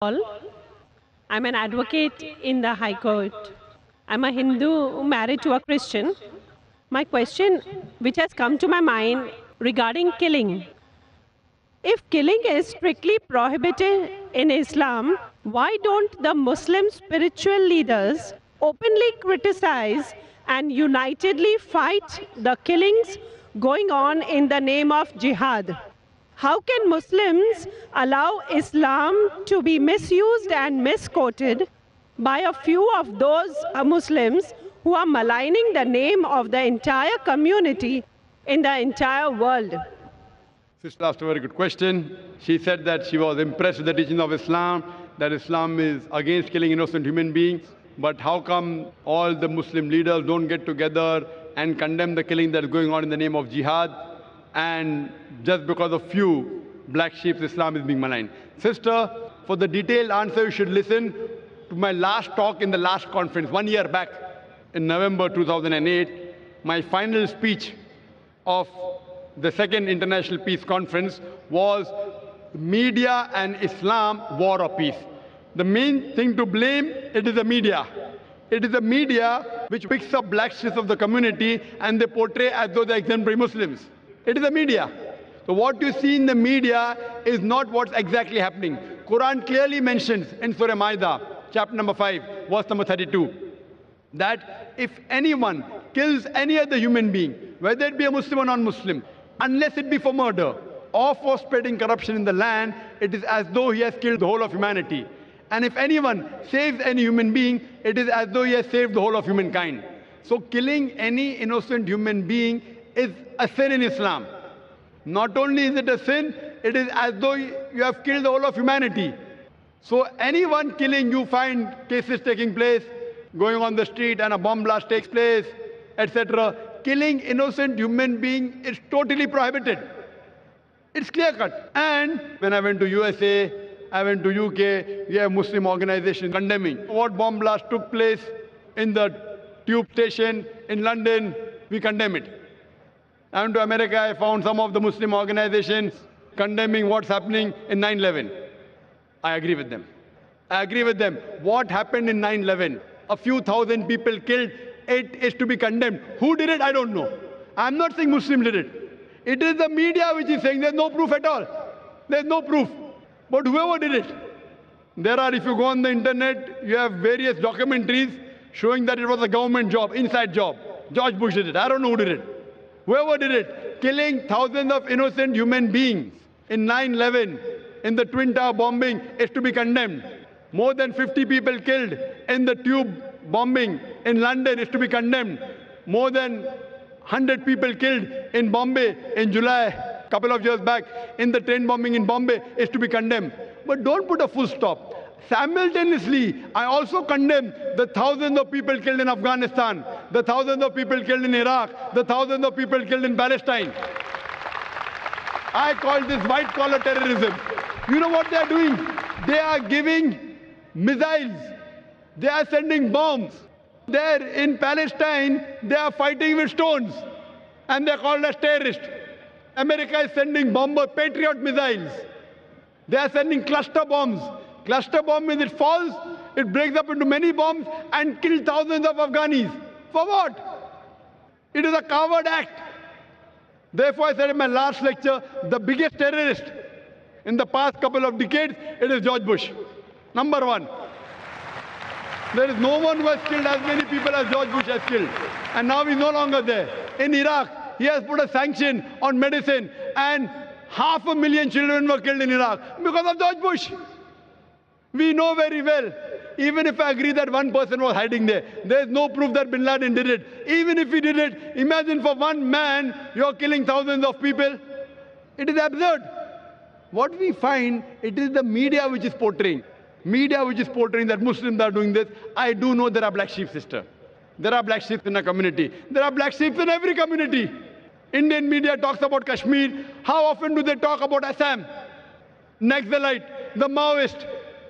All. I'm an advocate in the High Court. I'm a Hindu married to a Christian. My question, which has come to my mind regarding killing. If killing is strictly prohibited in Islam, why don't the Muslim spiritual leaders openly criticize and unitedly fight the killings going on in the name of jihad? How can Muslims allow Islam to be misused and misquoted by a few of those Muslims who are maligning the name of the entire community in the entire world? Sister asked a very good question. She said that she was impressed with the teaching of Islam, that Islam is against killing innocent human beings. But how come all the Muslim leaders don't get together and condemn the killing that is going on in the name of jihad? And just because of few black sheep, Islam is being maligned. Sister, for the detailed answer, you should listen to my last talk in the last conference, 1 year back in November 2008. My final speech of the second International Peace Conference was Media and Islam, War or Peace. The main thing to blame, it is the media. It is the media which picks up black sheep of the community and they portray as though they're exemplary Muslims. It is the media. So what you see in the media is not what's exactly happening. Quran clearly mentions in Surah Maida, chapter number 5, verse number 32, that if anyone kills any other human being, whether it be a Muslim or non-Muslim, unless it be for murder or for spreading corruption in the land, it is as though he has killed the whole of humanity. And if anyone saves any human being, it is as though he has saved the whole of humankind. So killing any innocent human being is a sin in Islam. Not only is it a sin, it is as though you have killed the whole of humanity. So anyone killing, you find cases taking place, going on the street and a bomb blast takes place, etc. Killing innocent human being is totally prohibited. It's clear cut. And when I went to USA, I went to UK, we have Muslim organizations condemning what bomb blast took place in the tube station in London. We condemn it. I went to America, I found some of the Muslim organizations condemning what's happening in 9/11. I agree with them. I agree with them. What happened in 9/11? A few thousand people killed. It is to be condemned. Who did it? I don't know. I'm not saying Muslims did it. It is the media which is saying there's no proof at all. There's no proof. But whoever did it, there are, if you go on the internet, you have various documentaries showing that it was a government job, inside job. George Bush did it. I don't know who did it. Whoever did it, killing thousands of innocent human beings in 9/11, in the Twin Tower bombing, is to be condemned. More than 50 people killed in the tube bombing in London is to be condemned. More than 100 people killed in Bombay in July, a couple of years back, in the train bombing in Bombay is to be condemned. But don't put a full stop. Simultaneously, I also condemn the thousands of people killed in Afghanistan, the thousands of people killed in Iraq, the thousands of people killed in Palestine. I call this white-collar terrorism. You know what they are doing? They are giving missiles. They are sending bombs. There in Palestine, they are fighting with stones. And they are called as terrorists. America is sending bomber Patriot missiles. They are sending cluster bombs. Cluster bomb means it falls, it breaks up into many bombs and kills thousands of Afghanis. For what? It is a coward act. Therefore, I said in my last lecture, the biggest terrorist in the past couple of decades, it is George Bush. Number one. There is no one who has killed as many people as George Bush has killed. And now he's no longer there. In Iraq, he has put a sanction on medicine and 500,000 children were killed in Iraq because of George Bush. We know very well, even if I agree that one person was hiding there, there is no proof that Bin Laden did it. Even if he did it, imagine for one man, you're killing thousands of people. It is absurd. What we find, it is the media which is portraying. Media which is portraying that Muslims are doing this. I do know there are black sheep, sister. There are black sheep in a community. There are black sheep in every community. Indian media talks about Kashmir. How often do they talk about Assam? Naxalite, the Maoist.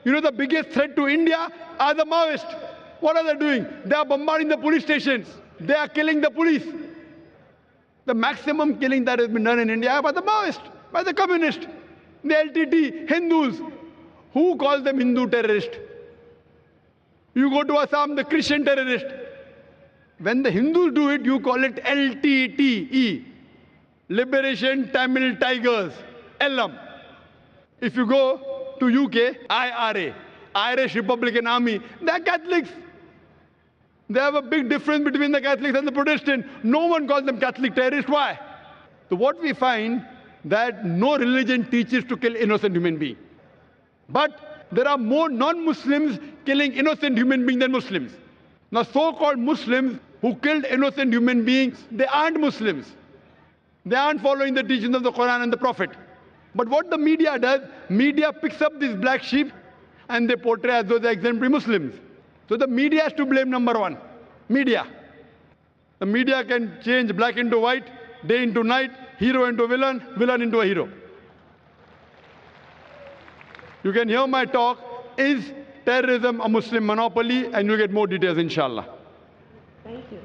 You know the biggest threat to India are the Maoists. What are they doing? They are bombarding the police stations. They are killing the police. The maximum killing that has been done in India by the Maoists, by the communists, the LTT, Hindus. Who calls them Hindu terrorist? You go to Assam, the Christian terrorist. When the Hindus do it, you call it LTTE. Liberation Tamil Tigers. LM. If you go to UK, IRA. Irish Republican Army. They are Catholics. They have a big difference between the Catholics and the Protestants. No one calls them Catholic terrorists. Why? So what we find, that no religion teaches to kill innocent human beings. But there are more non-Muslims killing innocent human beings than Muslims. Now so-called Muslims who killed innocent human beings, they aren't Muslims. They aren't following the teachings of the Quran and the Prophet. But what the media does, media picks up these black sheep and they portray as though they're exemplary Muslims. So the media has to blame, number one. Media. The media can change black into white, day into night, hero into villain, villain into a hero. You can hear my talk, Is Terrorism a Muslim Monopoly? And you'll get more details, inshallah. Thank you.